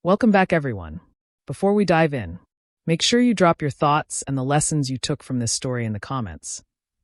Welcome back, everyone. Before we dive in, make sure you drop your thoughts and the lessons you took from this story in the comments.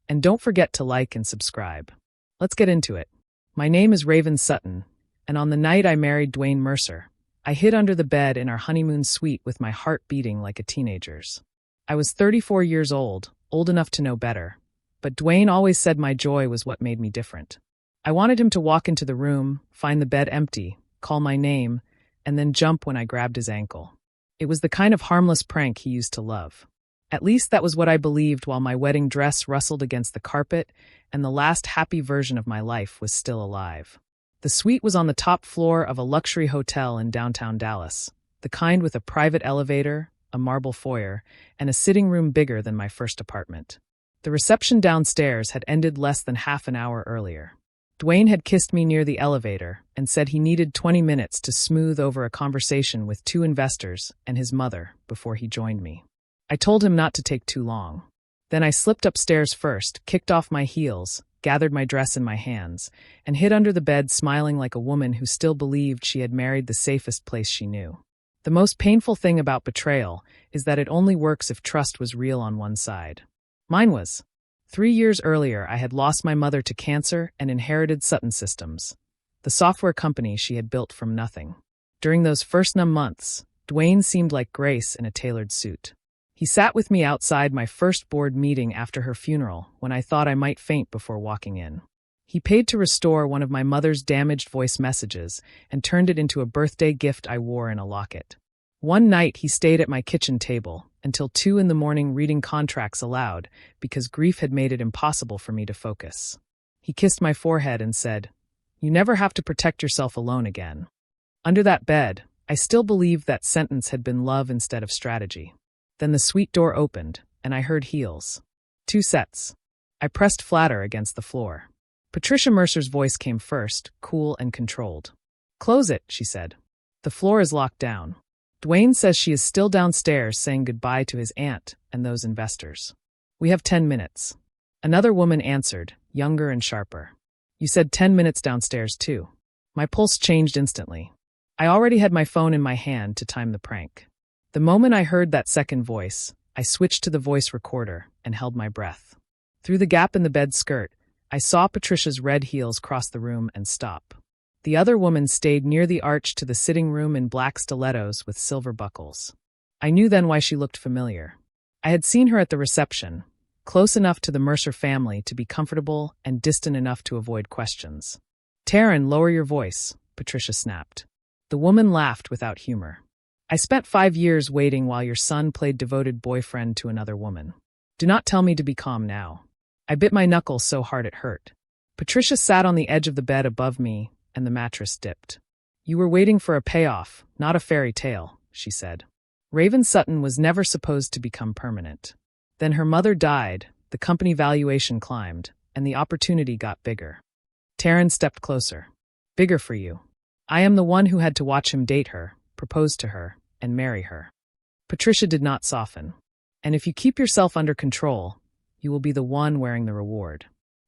And don't forget to like and subscribe. Let's get into it. My name is Raven Sutton, and on the night I married Dwayne Mercer, I hid under the bed in our honeymoon suite with my heart beating like a teenager's. I was 34 years old enough to know better, but Dwayne always said my joy was what made me different. I wanted him to walk into the room, find the bed empty, call my name, and then jump when I grabbed his ankle. It was the kind of harmless prank he used to love. At least that was what I believed while my wedding dress rustled against the carpet and the last happy version of my life was still alive. The suite was on the top floor of a luxury hotel in downtown Dallas, the kind with a private elevator, a marble foyer, and a sitting room bigger than my first apartment. The reception downstairs had ended less than half an hour earlier. Dwayne had kissed me near the elevator and said he needed 20 minutes to smooth over a conversation with 2 investors and his mother before he joined me. I told him not to take too long. Then I slipped upstairs first, kicked off my heels, gathered my dress in my hands, and hid under the bed smiling like a woman who still believed she had married the safest place she knew. The most painful thing about betrayal is that it only works if trust was real on one side. Mine was. 3 years earlier, I had lost my mother to cancer and inherited Sutton Systems, the software company she had built from nothing. During those first numb months, Dwayne seemed like Grace in a tailored suit. He sat with me outside my first board meeting after her funeral when I thought I might faint before walking in. He paid to restore one of my mother's damaged voice messages and turned it into a birthday gift I wore in a locket. One night he stayed at my kitchen table until 2 a.m. reading contracts aloud because grief had made it impossible for me to focus. He kissed my forehead and said, "You never have to protect yourself alone again." Under that bed, I still believed that sentence had been love instead of strategy. Then the suite door opened, and I heard heels. 2 sets. I pressed flatter against the floor. Patricia Mercer's voice came first, cool and controlled. "Close it," she said. "The floor is locked down. Dwayne says she is still downstairs saying goodbye to his aunt and those investors. We have 10 minutes. Another woman answered, younger and sharper. "You said 10 minutes downstairs, too." My pulse changed instantly. I already had my phone in my hand to time the prank. The moment I heard that second voice, I switched to the voice recorder and held my breath. Through the gap in the bed skirt, I saw Patricia's red heels cross the room and stop. The other woman stayed near the arch to the sitting room in black stilettos with silver buckles. I knew then why she looked familiar. I had seen her at the reception, close enough to the Mercer family to be comfortable and distant enough to avoid questions. "Taryn, lower your voice," Patricia snapped. The woman laughed without humor. "I spent 5 years waiting while your son played devoted boyfriend to another woman. Do not tell me to be calm now." I bit my knuckles so hard it hurt. Patricia sat on the edge of the bed above me, and the mattress dipped. "You were waiting for a payoff, not a fairy tale," she said. Raven Sutton was never supposed to become permanent. Then her mother died, the company valuation climbed, and the opportunity got bigger. Taryn stepped closer. "Bigger for you. I am the one who had to watch him date her, propose to her, and marry her." Patricia did not soften. "And if you keep yourself under control, you will be the one wearing the reward."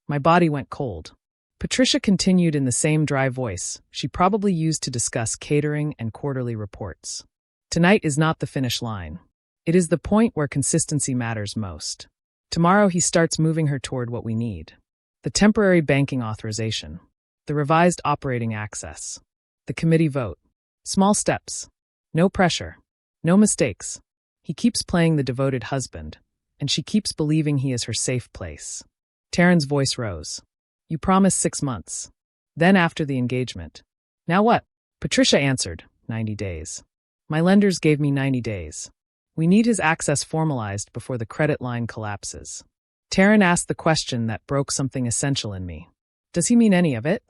My body went cold. Patricia continued in the same dry voice she probably used to discuss catering and quarterly reports. "Tonight is not the finish line. It is the point where consistency matters most. Tomorrow he starts moving her toward what we need. The temporary banking authorization. The revised operating access. The committee vote. Small steps. No pressure. No mistakes. He keeps playing the devoted husband, and she keeps believing he is her safe place." Taryn's voice rose. "You promised 6 months. Then after the engagement. Now what?" Patricia answered, 90 days. "My lenders gave me 90 days. We need his access formalized before the credit line collapses." Taryn asked the question that broke something essential in me. "Does he mean any of it?"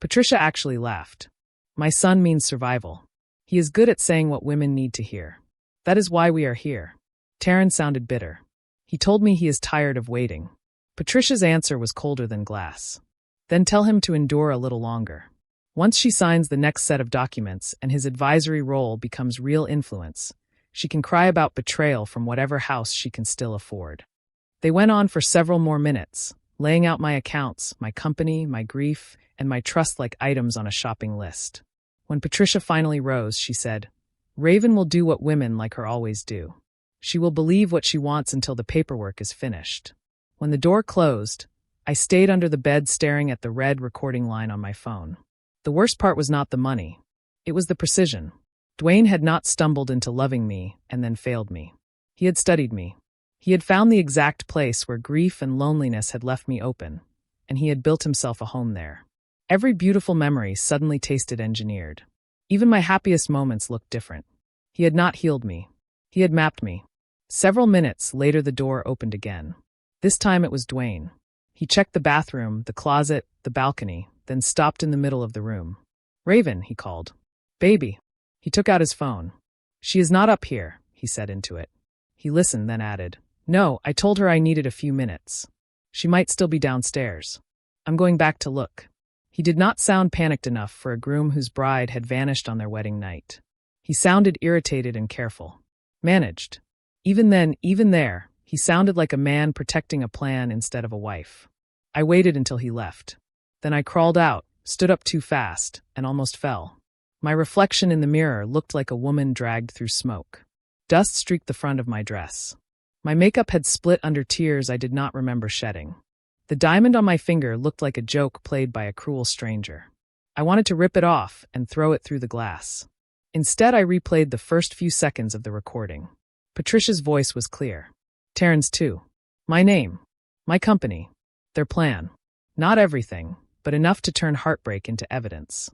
Patricia actually laughed. "My son means survival. He is good at saying what women need to hear. That is why we are here." Taryn sounded bitter. "He told me he is tired of waiting." Patricia's answer was colder than glass. "Then tell him to endure a little longer. Once she signs the next set of documents and his advisory role becomes real influence, she can cry about betrayal from whatever house she can still afford." They went on for several more minutes, laying out my accounts, my company, my grief, and my trust like items on a shopping list. When Patricia finally rose, she said, Raven will do what women like her always do. She will believe what she wants until the paperwork is finished. When the door closed, I stayed under the bed staring at the red recording line on my phone. The worst part was not the money. It was the precision. Dwayne had not stumbled into loving me and then failed me. He had studied me. He had found the exact place where grief and loneliness had left me open, and he had built himself a home there. Every beautiful memory suddenly tasted engineered. Even my happiest moments looked different. He had not healed me. He had mapped me. Several minutes later the door opened again. This time it was Dwayne. He checked the bathroom, the closet, the balcony, then stopped in the middle of the room. "Raven," he called. "Baby." He took out his phone. "She is not up here," he said into it. He listened, then added, "No, I told her I needed a few minutes. She might still be downstairs. I'm going back to look." He did not sound panicked enough for a groom whose bride had vanished on their wedding night. He sounded irritated and careful. Managed. Even then, even there, he sounded like a man protecting a plan instead of a wife. I waited until he left. Then I crawled out, stood up too fast, and almost fell. My reflection in the mirror looked like a woman dragged through smoke. Dust streaked the front of my dress. My makeup had split under tears I did not remember shedding. The diamond on my finger looked like a joke played by a cruel stranger. I wanted to rip it off and throw it through the glass. Instead, I replayed the first few seconds of the recording. Patricia's voice was clear. Terrence too. My name. My company. Their plan. Not everything, but enough to turn heartbreak into evidence.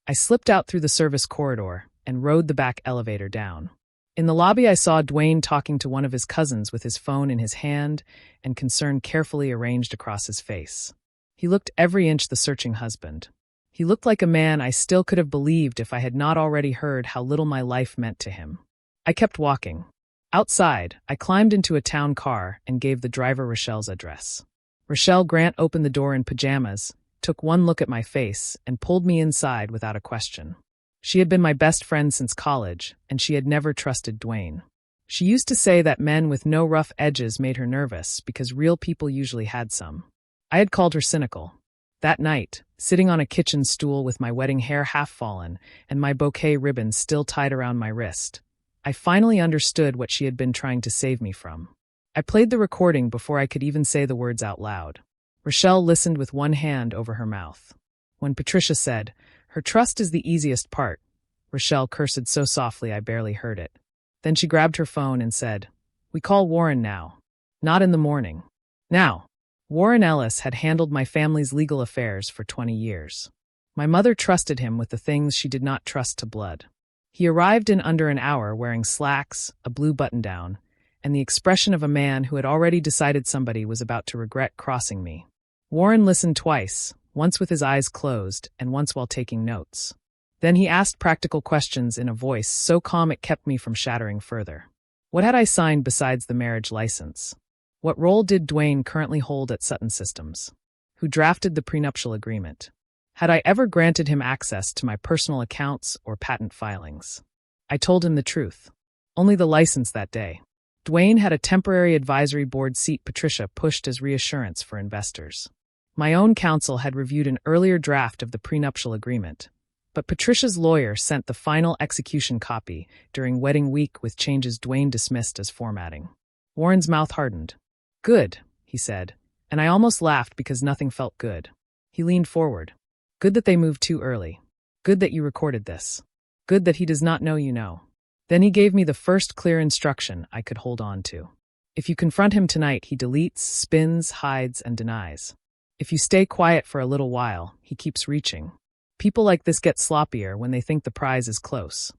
I slipped out through the service corridor and rode the back elevator down. In the lobby, I saw Dwayne talking to one of his cousins with his phone in his hand and concern carefully arranged across his face. He looked every inch the searching husband. He looked like a man I still could have believed if I had not already heard how little my life meant to him. I kept walking. Outside, I climbed into a town car and gave the driver Rochelle's address. Rochelle Grant opened the door in pajamas, took one look at my face, and pulled me inside without a question. She had been my best friend since college, and she had never trusted Dwayne. She used to say that men with no rough edges made her nervous because real people usually had some. I had called her cynical. That night, sitting on a kitchen stool with my wedding hair half fallen and my bouquet ribbon still tied around my wrist, I finally understood what she had been trying to save me from. I played the recording before I could even say the words out loud. Rochelle listened with one hand over her mouth. When Patricia said, "Her trust is the easiest part," Rochelle cursed so softly I barely heard it. Then she grabbed her phone and said, "We call Warren now. Not in the morning. Now." Warren Ellis had handled my family's legal affairs for 20 years. My mother trusted him with the things she did not trust to blood. He arrived in under an hour wearing slacks, a blue button-down, and the expression of a man who had already decided somebody was about to regret crossing me. Warren listened twice, once with his eyes closed and once while taking notes. Then he asked practical questions in a voice so calm it kept me from shattering further. What had I signed besides the marriage license? What role did Dwayne currently hold at Sutton Systems? Who drafted the prenuptial agreement? Had I ever granted him access to my personal accounts or patent filings? I told him the truth. Only the license that day. Dwayne had a temporary advisory board seat Patricia pushed as reassurance for investors. My own counsel had reviewed an earlier draft of the prenuptial agreement, but Patricia's lawyer sent the final execution copy during wedding week with changes Dwayne dismissed as formatting. Warren's mouth hardened. "Good," he said, and I almost laughed because nothing felt good. He leaned forward. "Good that they moved too early. Good that you recorded this. Good that he does not know you know." Then he gave me the first clear instruction I could hold on to. If you confront him tonight, he deletes, spins, hides, and denies. If you stay quiet for a little while, he keeps reaching. People like this get sloppier when they think the prize is close.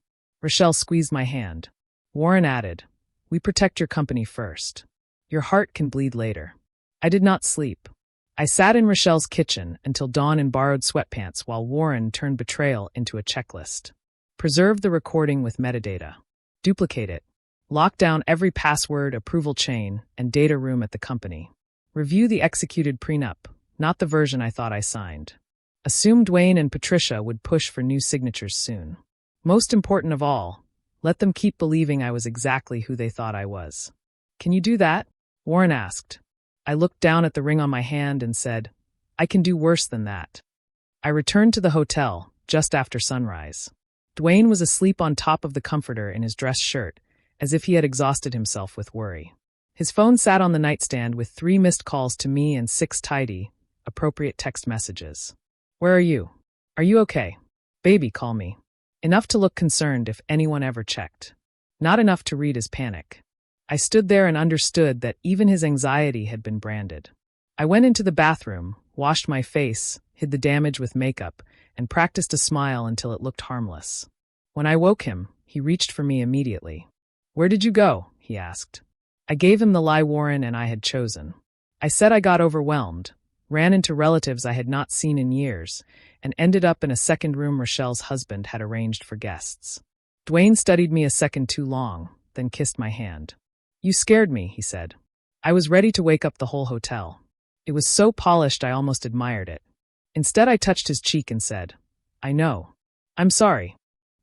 Rochelle squeezed my hand. Warren added, "We protect your company first. Your heart can bleed later." I did not sleep. I sat in Rochelle's kitchen until dawn in borrowed sweatpants while Warren turned Betrayal into a checklist. Preserve the recording with metadata. Duplicate it. Lock down every password, approval chain, and data room at the company. Review the executed prenup, not the version I thought I signed. Assume Dwayne and Patricia would push for new signatures soon. Most important of all, let them keep believing I was exactly who they thought I was. "Can you do that?" Warren asked. I looked down at the ring on my hand and said, "I can do worse than that." I returned to the hotel just after sunrise. Dwayne was asleep on top of the comforter in his dress shirt, as if he had exhausted himself with worry. His phone sat on the nightstand with 3 missed calls to me and 6 tidy, appropriate text messages. "Where are you? Are you okay? Baby, call me." Enough to look concerned if anyone ever checked. Not enough to read his panic. I stood there and understood that even his anxiety had been branded. I went into the bathroom, washed my face, hid the damage with makeup, and practiced a smile until it looked harmless. When I woke him, he reached for me immediately. "Where did you go?" he asked. I gave him the lie Warren and I had chosen. I said I got overwhelmed, ran into relatives I had not seen in years, and ended up in a second room Rochelle's husband had arranged for guests. Dwayne studied me a second too long, then kissed my hand. "You scared me," he said. I was ready to wake up the whole hotel. It was so polished I almost admired it. Instead I touched his cheek and said, "I know. I'm sorry."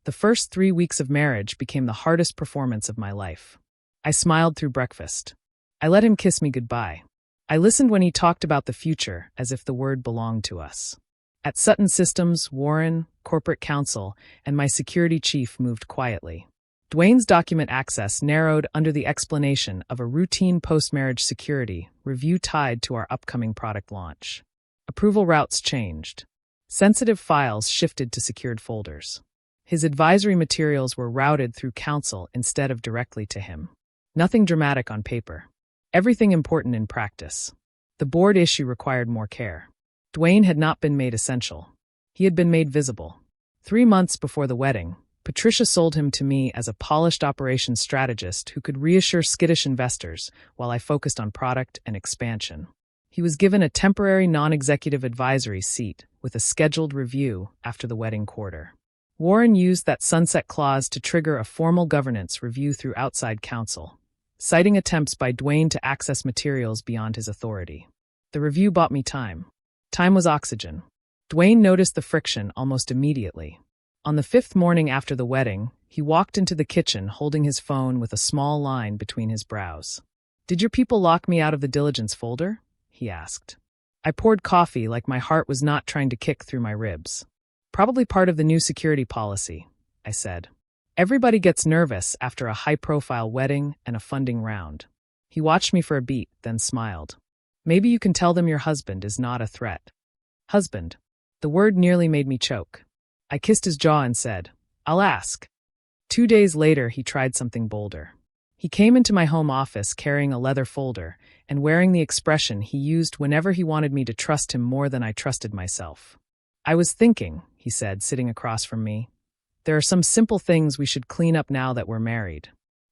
The first 3 weeks of marriage became the hardest performance of my life. I smiled through breakfast. I let him kiss me goodbye. I listened when he talked about the future as if the word belonged to us. At Sutton Systems, Warren, corporate counsel, and my security chief moved quietly. Dwayne's document access narrowed under the explanation of a routine post-marriage security review tied to our upcoming product launch. Approval routes changed. Sensitive files shifted to secured folders. His advisory materials were routed through counsel instead of directly to him. Nothing dramatic on paper. Everything important in practice. The board issue required more care. Dwayne had not been made essential. He had been made visible. 3 months before the wedding, Patricia sold him to me as a polished operations strategist who could reassure skittish investors while I focused on product and expansion. He was given a temporary non-executive advisory seat with a scheduled review after the wedding quarter. Warren used that sunset clause to trigger a formal governance review through outside counsel, citing attempts by Dwayne to access materials beyond his authority. The review bought me time. Time was oxygen. Dwayne noticed the friction almost immediately. On the 5th morning after the wedding, he walked into the kitchen holding his phone with a small line between his brows. "Did your people lock me out of the diligence folder?" he asked. I poured coffee like my heart was not trying to kick through my ribs. "Probably part of the new security policy," I said. "Everybody gets nervous after a high-profile wedding and a funding round." He watched me for a beat, then smiled. "Maybe you can tell them your husband is not a threat." Husband. The word nearly made me choke. I kissed his jaw and said, "I'll ask." 2 days later, he tried something bolder. He came into my home office carrying a leather folder and wearing the expression he used whenever he wanted me to trust him more than I trusted myself. "I was thinking," he said, sitting across from me, "there are some simple things we should clean up now that we're married.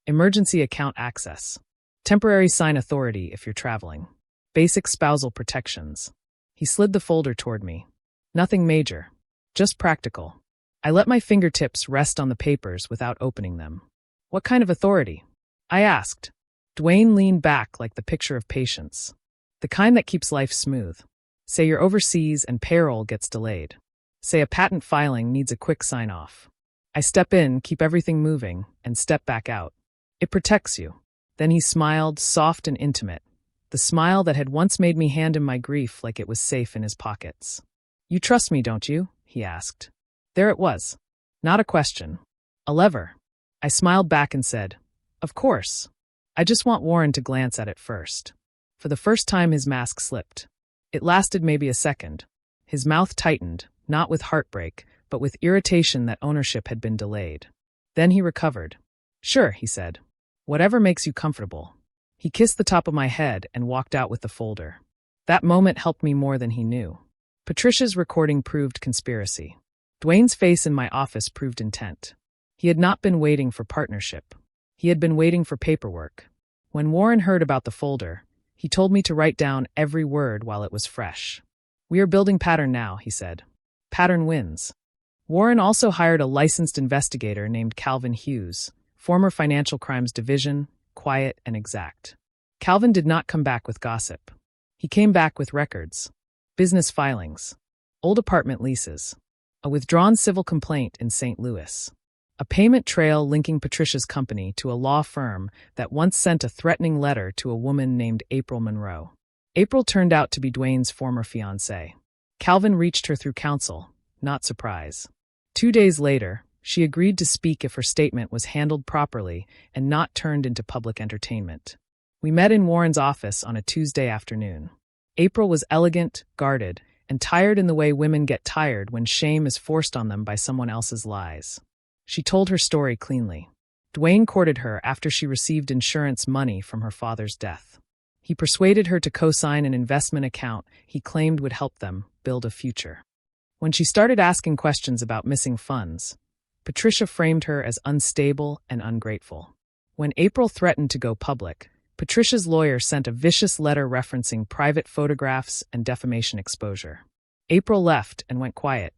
Emergency account access. Temporary sign authority if you're traveling. Basic spousal protections." He slid the folder toward me. Nothing major. Just practical. I let my fingertips rest on the papers without opening them. "What kind of authority?" I asked. Dwayne leaned back like the picture of patience. "The kind that keeps life smooth. Say you're overseas and payroll gets delayed. Say a patent filing needs a quick sign-off. I step in, keep everything moving, and step back out. It protects you." Then he smiled, soft and intimate, the smile that had once made me hand him my grief like it was safe in his pockets. "You trust me, don't you?" he asked. There it was. Not a question. A lever. I smiled back and said, "Of course. I just want Warren to glance at it first." For the first time his mask slipped. It lasted maybe a second. His mouth tightened, not with heartbreak, but with irritation that ownership had been delayed. Then he recovered. "Sure," he said. "Whatever makes you comfortable." He kissed the top of my head and walked out with the folder. That moment helped me more than he knew. Patricia's recording proved conspiracy. Dwayne's face in my office proved intent. He had not been waiting for partnership. He had been waiting for paperwork. When Warren heard about the folder, he told me to write down every word while it was fresh. "We are building pattern now," he said. "Pattern wins." Warren also hired a licensed investigator named Calvin Hughes, former Financial Crimes Division, quiet and exact. Calvin did not come back with gossip. He came back with records. Business filings. Old apartment leases. A withdrawn civil complaint in St. Louis. A payment trail linking Patricia's company to a law firm that once sent a threatening letter to a woman named April Monroe. April turned out to be Dwayne's former fiancée. Calvin reached her through counsel, not surprise. 2 days later, She agreed to speak if her statement was handled properly and not turned into public entertainment. We met in Warren's office on a Tuesday afternoon. April was elegant, guarded, and tired in the way women get tired when shame is forced on them by someone else's lies. She told her story cleanly. Dwayne courted her after she received insurance money from her father's death. He persuaded her to co-sign an investment account he claimed would help them build a future. When she started asking questions about missing funds, Patricia framed her as unstable and ungrateful. When April threatened to go public, Patricia's lawyer sent a vicious letter referencing private photographs and defamation exposure. April left and went quiet.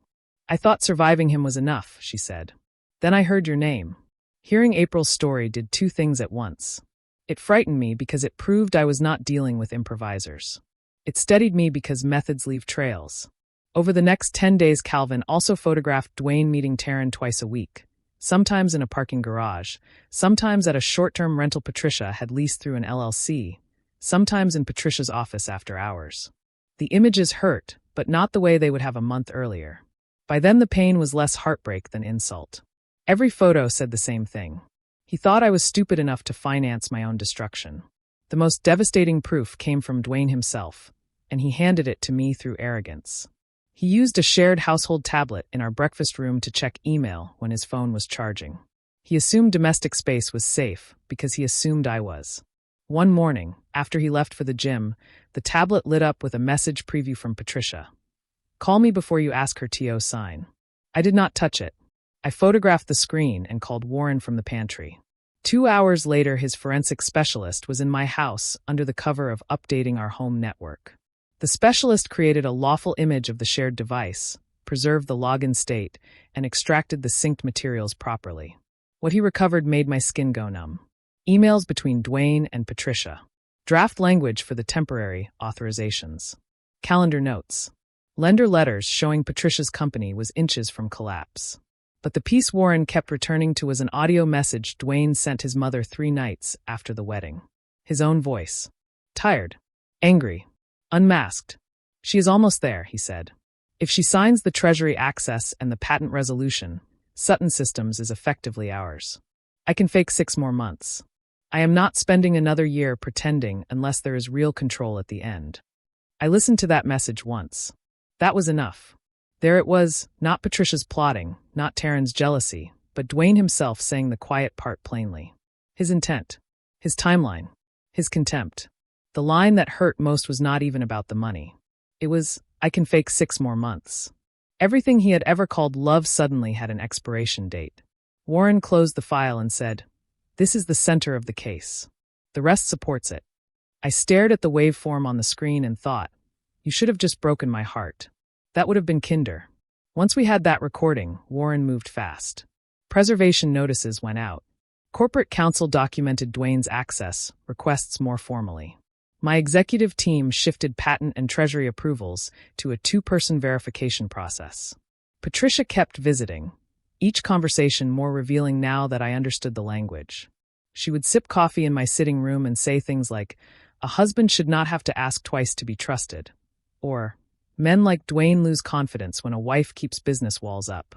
"I thought surviving him was enough," she said. "Then I heard your name." Hearing April's story did two things at once. It frightened me because it proved I was not dealing with improvisers. It steadied me because methods leave trails. Over the next 10 days, Calvin also photographed Dwayne meeting Taryn twice a week, sometimes in a parking garage, sometimes at a short-term rental Patricia had leased through an LLC, sometimes in Patricia's office after hours. The images hurt, but not the way they would have a month earlier. By then the pain was less heartbreak than insult. Every photo said the same thing. He thought I was stupid enough to finance my own destruction. The most devastating proof came from Dwayne himself, and he handed it to me through arrogance. He used a shared household tablet in our breakfast room to check email when his phone was charging. He assumed domestic space was safe because he assumed I was. One morning, after he left for the gym, the tablet lit up with a message preview from Patricia. "Call me before you ask her TO sign." I did not touch it. I photographed the screen and called Warren from the pantry. 2 hours later, his forensic specialist was in my house under the cover of updating our home network. The specialist created a lawful image of the shared device, preserved the login state, and extracted the synced materials properly. What he recovered made my skin go numb. Emails between Dwayne and Patricia. Draft language for the temporary authorizations. Calendar notes. Lender letters showing Patricia's company was inches from collapse. But the piece Warren kept returning to was an audio message Dwayne sent his mother 3 nights after the wedding. His own voice. Tired. Angry. Unmasked. "She is almost there," he said. "If she signs the Treasury access and the patent resolution, Sutton Systems is effectively ours. I can fake 6 more months. I am not spending another year pretending unless there is real control at the end." I listened to that message once. That was enough. There it was, not Patricia's plotting, not Taryn's jealousy, but Dwayne himself saying the quiet part plainly. His intent. His timeline. His contempt. The line that hurt most was not even about the money. It was, "I can fake 6 more months." Everything he had ever called love suddenly had an expiration date. Warren closed the file and said, "This is the center of the case. The rest supports it." I stared at the waveform on the screen and thought, "You should have just broken my heart." That would have been kinder. Once we had that recording, Warren moved fast. Preservation notices went out. Corporate counsel documented Dwayne's access, requests more formally. My executive team shifted patent and treasury approvals to a 2-person verification process. Patricia kept visiting, each conversation more revealing now that I understood the language. She would sip coffee in my sitting room and say things like, "A husband should not have to ask twice to be trusted," or, "Men like Dwayne lose confidence when a wife keeps business walls up."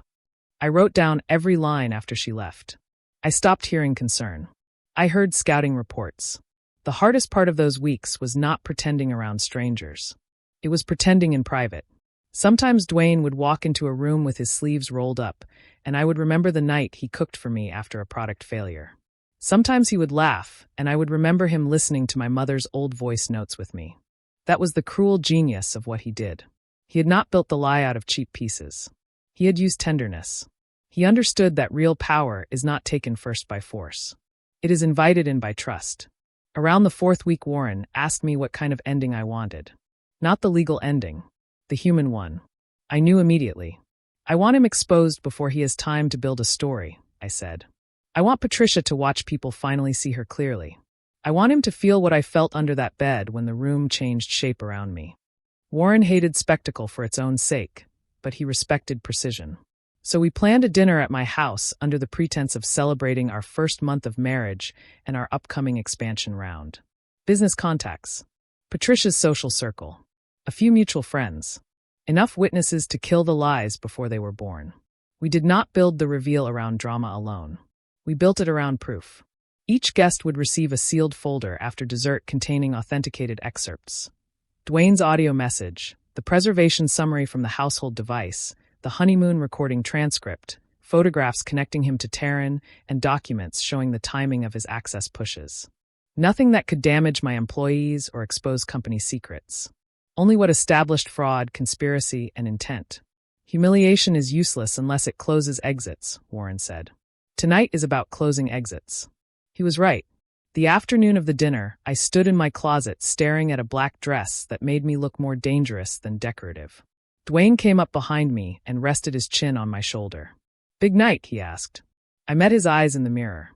I wrote down every line after she left. I stopped hearing concern. I heard scouting reports. The hardest part of those weeks was not pretending around strangers. It was pretending in private. Sometimes Dwayne would walk into a room with his sleeves rolled up, and I would remember the night he cooked for me after a product failure. Sometimes he would laugh, and I would remember him listening to my mother's old voice notes with me. That was the cruel genius of what he did. He had not built the lie out of cheap pieces. He had used tenderness. He understood that real power is not taken first by force. It is invited in by trust. Around the 4th week, Warren asked me what kind of ending I wanted. Not the legal ending, the human one. I knew immediately. "I want him exposed before he has time to build a story," I said. "I want Patricia to watch people finally see her clearly. I want him to feel what I felt under that bed when the room changed shape around me." Warren hated spectacle for its own sake, but he respected precision. So we planned a dinner at my house under the pretense of celebrating our first month of marriage and our upcoming expansion round. Business contacts. Patricia's social circle. A few mutual friends. Enough witnesses to kill the lies before they were born. We did not build the reveal around drama alone. We built it around proof. Each guest would receive a sealed folder after dessert containing authenticated excerpts. Dwayne's audio message, the preservation summary from the household device, the honeymoon recording transcript, photographs connecting him to Taryn, and documents showing the timing of his access pushes. Nothing that could damage my employees or expose company secrets. Only what established fraud, conspiracy, and intent. Humiliation is useless unless it closes exits, Warren said. Tonight is about closing exits. He was right. The afternoon of the dinner, I stood in my closet staring at a black dress that made me look more dangerous than decorative. Dwayne came up behind me and rested his chin on my shoulder. Big night, he asked. I met his eyes in the mirror.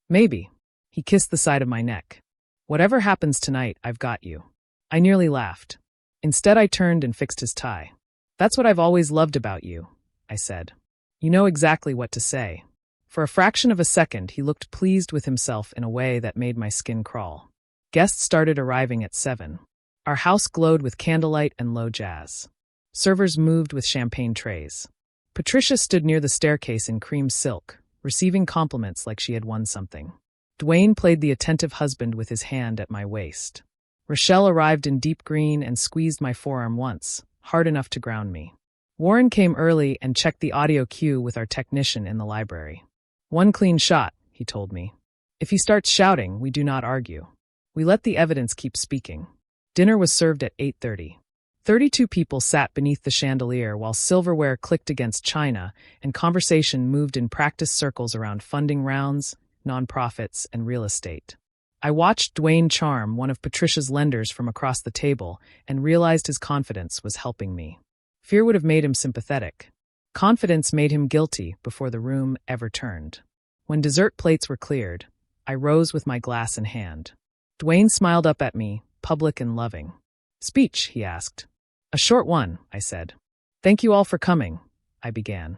Maybe. He kissed the side of my neck. Whatever happens tonight, I've got you. I nearly laughed. Instead, I turned and fixed his tie. That's what I've always loved about you, I said. You know exactly what to say. For a fraction of a second, he looked pleased with himself in a way that made my skin crawl. Guests started arriving at 7. Our house glowed with candlelight and low jazz. Servers moved with champagne trays. Patricia stood near the staircase in cream silk, receiving compliments like she had won something. Dwayne played the attentive husband with his hand at my waist. Rochelle arrived in deep green and squeezed my forearm once, hard enough to ground me. Warren came early and checked the audio cue with our technician in the library. One clean shot, he told me. If he starts shouting, we do not argue. We let the evidence keep speaking. Dinner was served at 8:30. 32 people sat beneath the chandelier while silverware clicked against china and conversation moved in practice circles around funding rounds, nonprofits, and real estate. I watched Dwayne charm one of Patricia's lenders from across the table and realized his confidence was helping me. Fear would have made him sympathetic. Confidence made him guilty before the room ever turned. When dessert plates were cleared, I rose with my glass in hand. Dwayne smiled up at me, public and loving. Speech, he asked. A short one, I said. Thank you all for coming, I began.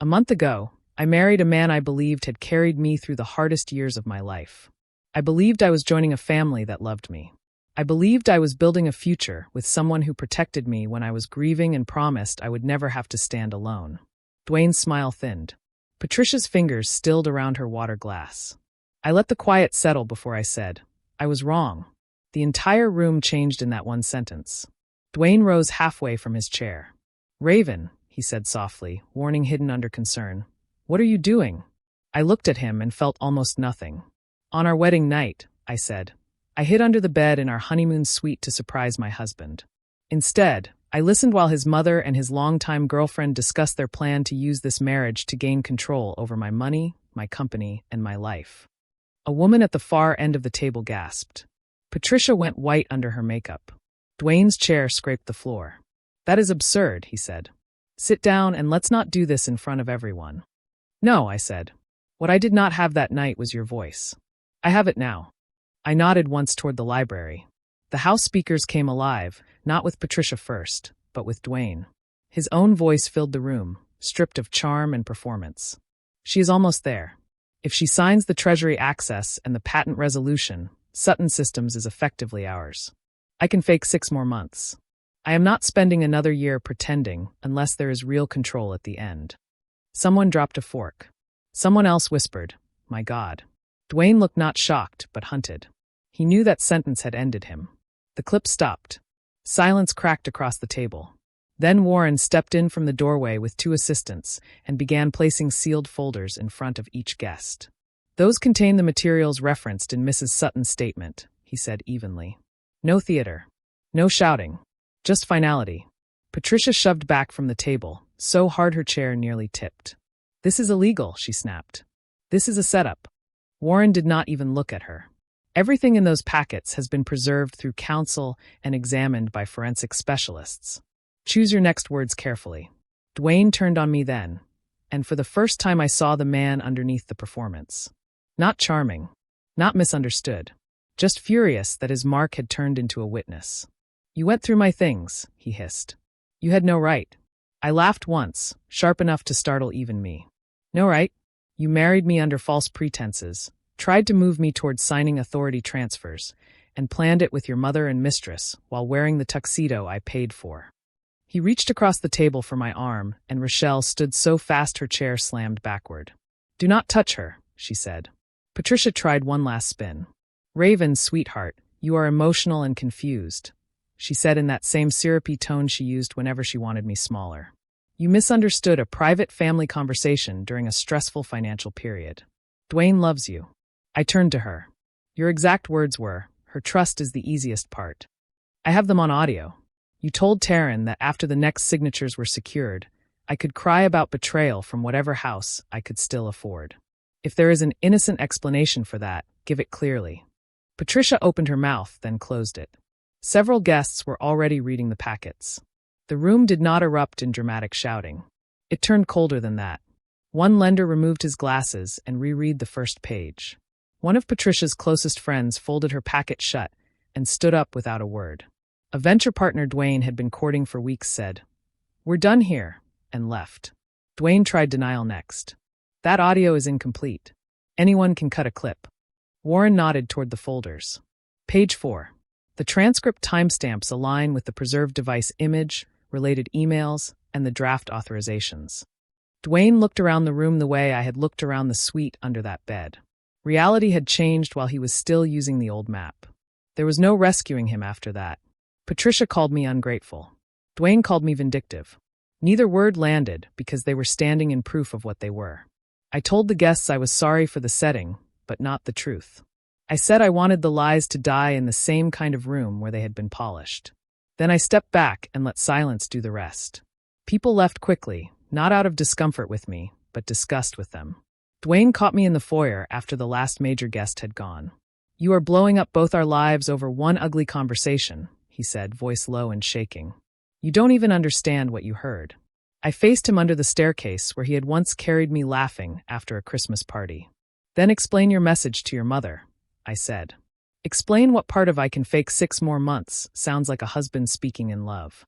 A month ago, I married a man I believed had carried me through the hardest years of my life. I believed I was joining a family that loved me. I believed I was building a future with someone who protected me when I was grieving and promised I would never have to stand alone. Dwayne's smile thinned. Patricia's fingers stilled around her water glass. I let the quiet settle before I said, I was wrong. The entire room changed in that one sentence. Dwayne rose halfway from his chair. Raven, he said softly, warning hidden under concern. What are you doing? I looked at him and felt almost nothing. On our wedding night, I said, I hid under the bed in our honeymoon suite to surprise my husband. Instead, I listened while his mother and his longtime girlfriend discussed their plan to use this marriage to gain control over my money, my company, and my life. A woman at the far end of the table gasped. Patricia went white under her makeup. Dwayne's chair scraped the floor. That is absurd, he said. Sit down and let's not do this in front of everyone. No, I said. What I did not have that night was your voice. I have it now. I nodded once toward the library. The house speakers came alive, not with Patricia first, but with Dwayne. His own voice filled the room, stripped of charm and performance. She is almost there. If she signs the Treasury access and the patent resolution, Sutton Systems is effectively ours. I can fake 6 more months. I am not spending another year pretending unless there is real control at the end. Someone dropped a fork. Someone else whispered, My God. Dwayne looked not shocked, but hunted. He knew that sentence had ended him. The clip stopped. Silence cracked across the table. Then Warren stepped in from the doorway with 2 assistants and began placing sealed folders in front of each guest. Those contain the materials referenced in Mrs. Sutton's statement, he said evenly. No theater. No shouting. Just finality. Patricia shoved back from the table, so hard her chair nearly tipped. This is illegal, she snapped. This is a setup. Warren did not even look at her. Everything in those packets has been preserved through counsel and examined by forensic specialists. Choose your next words carefully. Dwayne turned on me then, and for the first time I saw the man underneath the performance. Not charming, not misunderstood, just furious that his mark had turned into a witness. You went through my things, he hissed. You had no right. I laughed once, sharp enough to startle even me. No right? You married me under false pretenses, tried to move me towards signing authority transfers, and planned it with your mother and mistress while wearing the tuxedo I paid for. He reached across the table for my arm, and Rochelle stood so fast her chair slammed backward. "Do not touch her," she said. Patricia tried one last spin. "Raven, sweetheart, you are emotional and confused," she said in that same syrupy tone she used whenever she wanted me smaller. "You misunderstood a private family conversation during a stressful financial period. Dwayne loves you." I turned to her. Your exact words were, "Her trust is the easiest part." I have them on audio. You told Taryn that after the next signatures were secured, I could cry about betrayal from whatever house I could still afford. If there is an innocent explanation for that, give it clearly. Patricia opened her mouth, then closed it. Several guests were already reading the packets. The room did not erupt in dramatic shouting. It turned colder than that. One lender removed his glasses and reread the first page. One of Patricia's closest friends folded her packet shut and stood up without a word. A venture partner Dwayne had been courting for weeks said, "We're done here," and left. Dwayne tried denial next. "That audio is incomplete. Anyone can cut a clip." Warren nodded toward the folders. Page 4. The transcript timestamps align with the preserved device image, related emails, and the draft authorizations. Dwayne looked around the room the way I had looked around the suite under that bed. Reality had changed while he was still using the old map. There was no rescuing him after that. Patricia called me ungrateful. Dwayne called me vindictive. Neither word landed because they were standing in proof of what they were. I told the guests I was sorry for the setting, but not the truth. I said I wanted the lies to die in the same kind of room where they had been polished. Then I stepped back and let silence do the rest. People left quickly, not out of discomfort with me, but disgust with them. Dwayne caught me in the foyer after the last major guest had gone. "You are blowing up both our lives over one ugly conversation," he said, voice low and shaking. "You don't even understand what you heard." I faced him under the staircase where he had once carried me laughing after a Christmas party. "Then explain your message to your mother," I said. "Explain what part of I can fake 6 more months sounds like a husband speaking in love."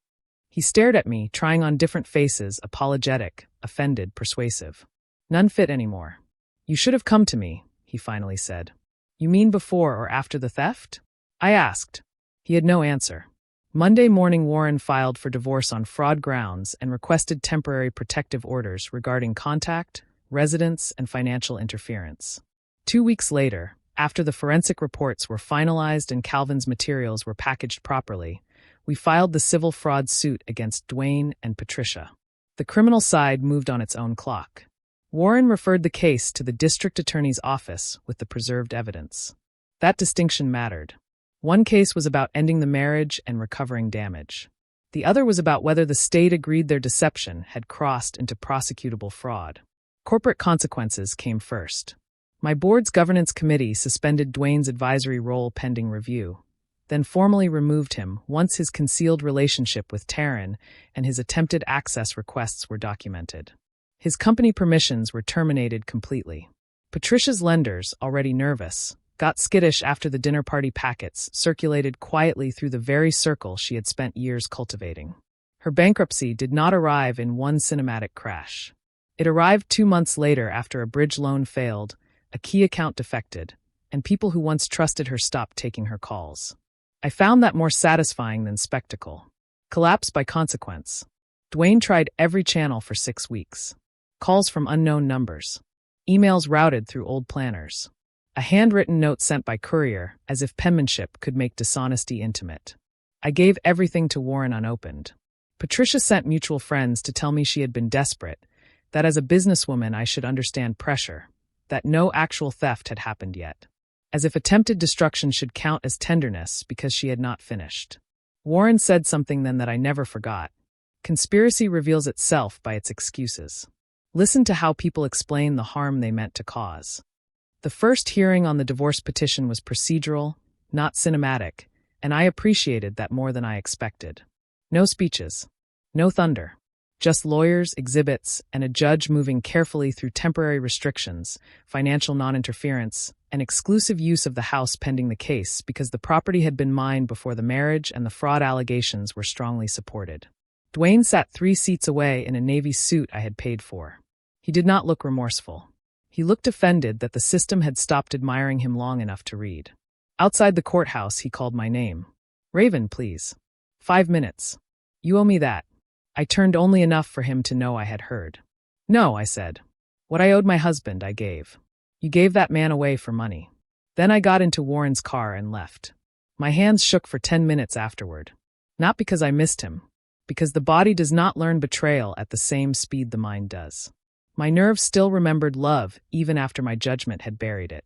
He stared at me, trying on different faces, apologetic, offended, persuasive. "None fit anymore." "You should have come to me," he finally said. "You mean before or after the theft?" I asked. He had no answer. Monday morning, Warren filed for divorce on fraud grounds and requested temporary protective orders regarding contact, residence, and financial interference. 2 weeks later, after the forensic reports were finalized and Calvin's materials were packaged properly, we filed the civil fraud suit against Dwayne and Patricia. The criminal side moved on its own clock. Warren referred the case to the district attorney's office with the preserved evidence. That distinction mattered. One case was about ending the marriage and recovering damage. The other was about whether the state agreed their deception had crossed into prosecutable fraud. Corporate consequences came first. My board's governance committee suspended Dwayne's advisory role pending review, then formally removed him once his concealed relationship with Taryn and his attempted access requests were documented. His company permissions were terminated completely. Patricia's lenders, already nervous, got skittish after the dinner party packets circulated quietly through the very circle she had spent years cultivating. Her bankruptcy did not arrive in one cinematic crash. It arrived 2 months later after a bridge loan failed, a key account defected, and people who once trusted her stopped taking her calls. I found that more satisfying than spectacle. Collapse by consequence. Dwayne tried every channel for 6 weeks. Calls from unknown numbers. Emails routed through old planners. A handwritten note sent by courier, as if penmanship could make dishonesty intimate. I gave everything to Warren unopened. Patricia sent mutual friends to tell me she had been desperate, that as a businesswoman I should understand pressure, that no actual theft had happened yet. As if attempted destruction should count as tenderness because she had not finished. Warren said something then that I never forgot. Conspiracy reveals itself by its excuses. Listen to how people explain the harm they meant to cause. The first hearing on the divorce petition was procedural, not cinematic, and I appreciated that more than I expected. No speeches. No thunder. Just lawyers, exhibits, and a judge moving carefully through temporary restrictions, financial non-interference, and exclusive use of the house pending the case because the property had been mine before the marriage and the fraud allegations were strongly supported. Dwayne sat 3 seats away in a navy suit I had paid for. He did not look remorseful. He looked offended that the system had stopped admiring him long enough to read. Outside the courthouse, he called my name. "Raven, please. 5 minutes. You owe me that." I turned only enough for him to know I had heard. No, I said. What I owed my husband, I gave. You gave that man away for money. Then I got into Warren's car and left. My hands shook for 10 minutes afterward. Not because I missed him, because the body does not learn betrayal at the same speed the mind does. My nerves still remembered love even after my judgment had buried it.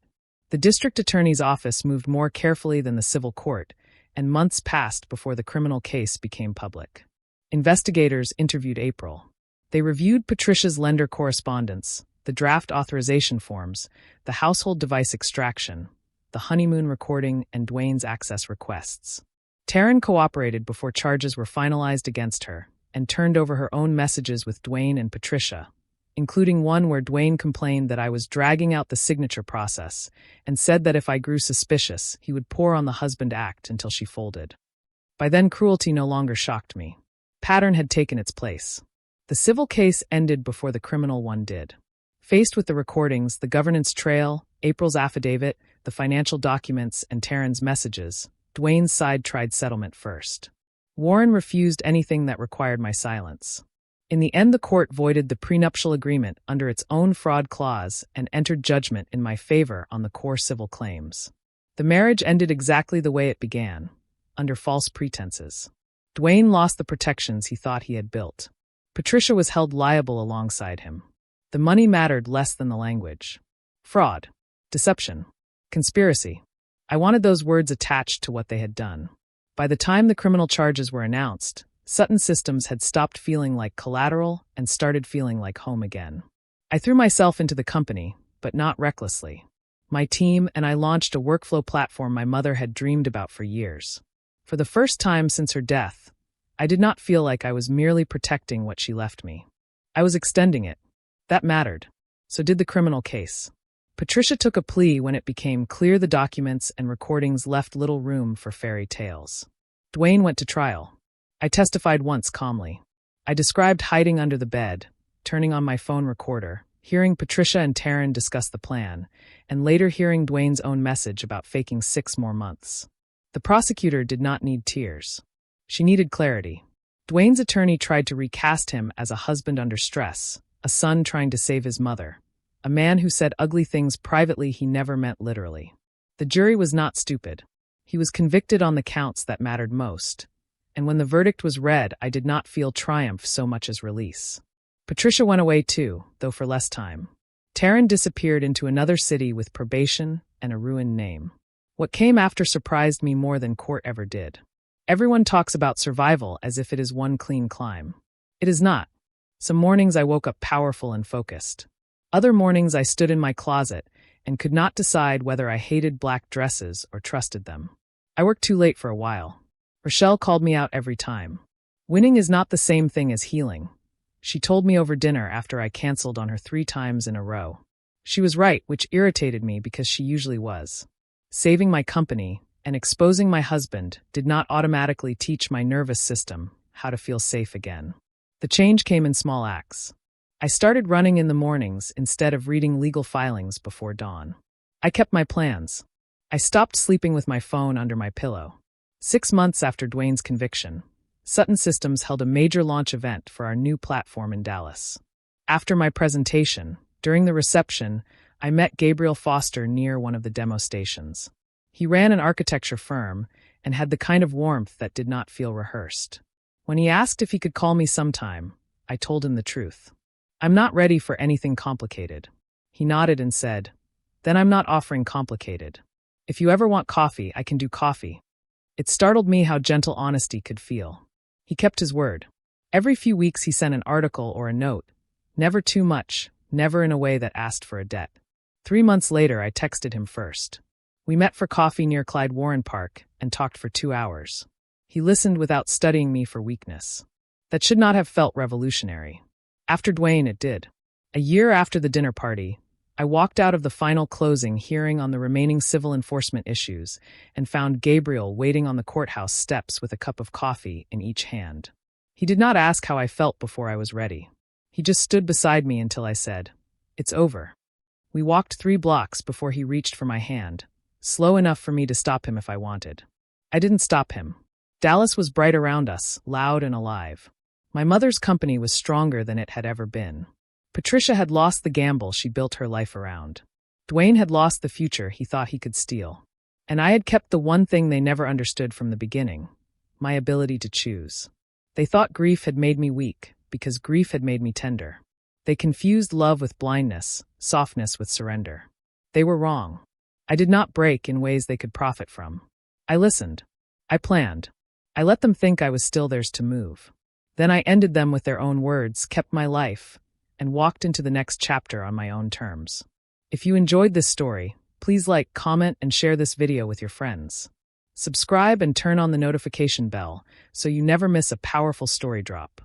The district attorney's office moved more carefully than the civil court, and months passed before the criminal case became public. Investigators interviewed April. They reviewed Patricia's lender correspondence, the draft authorization forms, the household device extraction, the honeymoon recording, and Dwayne's access requests. Taryn cooperated before charges were finalized against her and turned over her own messages with Dwayne and Patricia, including one where Dwayne complained that I was dragging out the signature process and said that if I grew suspicious, he would pour on the husband act until she folded. By then, cruelty no longer shocked me. Pattern had taken its place. The civil case ended before the criminal one did. Faced with the recordings, the governance trail, April's affidavit, the financial documents, and Taryn's messages, Dwayne's side tried settlement first. Warren refused anything that required my silence. In the end, the court voided the prenuptial agreement under its own fraud clause and entered judgment in my favor on the core civil claims. The marriage ended exactly the way it began, under false pretenses. Dwayne lost the protections he thought he had built. Patricia was held liable alongside him. The money mattered less than the language. Fraud, deception, conspiracy. I wanted those words attached to what they had done. By the time the criminal charges were announced, Sutton Systems had stopped feeling like collateral and started feeling like home again. I threw myself into the company, but not recklessly. My team and I launched a workflow platform my mother had dreamed about for years. For the first time since her death, I did not feel like I was merely protecting what she left me. I was extending it. That mattered. So did the criminal case. Patricia took a plea when it became clear the documents and recordings left little room for fairy tales. Dwayne went to trial. I testified once calmly. I described hiding under the bed, turning on my phone recorder, hearing Patricia and Taryn discuss the plan, and later hearing Dwayne's own message about faking 6 more months. The prosecutor did not need tears. She needed clarity. Dwayne's attorney tried to recast him as a husband under stress, a son trying to save his mother, a man who said ugly things privately he never meant literally. The jury was not stupid. He was convicted on the counts that mattered most, and when the verdict was read, I did not feel triumph so much as release. Patricia went away too, though for less time. Taryn disappeared into another city with probation and a ruined name. What came after surprised me more than court ever did. Everyone talks about survival as if it is one clean climb. It is not. Some mornings I woke up powerful and focused. Other mornings I stood in my closet and could not decide whether I hated black dresses or trusted them. I worked too late for a while. Rochelle called me out every time. Winning is not the same thing as healing. She told me over dinner after I canceled on her 3 times in a row. She was right, which irritated me because she usually was. Saving my company and exposing my husband did not automatically teach my nervous system how to feel safe again. The change came in small acts. I started running in the mornings instead of reading legal filings before dawn. I kept my plans. I stopped sleeping with my phone under my pillow. 6 months after Dwayne's conviction, Sutton Systems held a major launch event for our new platform in Dallas. After my presentation, during the reception, I met Gabriel Foster near one of the demo stations. He ran an architecture firm and had the kind of warmth that did not feel rehearsed. When he asked if he could call me sometime, I told him the truth. I'm not ready for anything complicated. He nodded and said, then I'm not offering complicated. If you ever want coffee, I can do coffee. It startled me how gentle honesty could feel. He kept his word. Every few weeks he sent an article or a note. Never too much, never in a way that asked for a debt. 3 months later, I texted him first. We met for coffee near Clyde Warren Park and talked for 2 hours. He listened without studying me for weakness. That should not have felt revolutionary. After Dwayne, it did. A year after the dinner party, I walked out of the final closing hearing on the remaining civil enforcement issues and found Gabriel waiting on the courthouse steps with a cup of coffee in each hand. He did not ask how I felt before I was ready. He just stood beside me until I said, "It's over." We walked 3 blocks before he reached for my hand, slow enough for me to stop him if I wanted. I didn't stop him. Dallas was bright around us, loud and alive. My mother's company was stronger than it had ever been. Patricia had lost the gamble she built her life around. Dwayne had lost the future he thought he could steal. And I had kept the one thing they never understood from the beginning, my ability to choose. They thought grief had made me weak, because grief had made me tender. They confused love with blindness, softness with surrender. They were wrong. I did not break in ways they could profit from. I listened. I planned. I let them think I was still theirs to move. Then I ended them with their own words, kept my life, and walked into the next chapter on my own terms. If you enjoyed this story, please like, comment, and share this video with your friends. Subscribe and turn on the notification bell so you never miss a powerful story drop.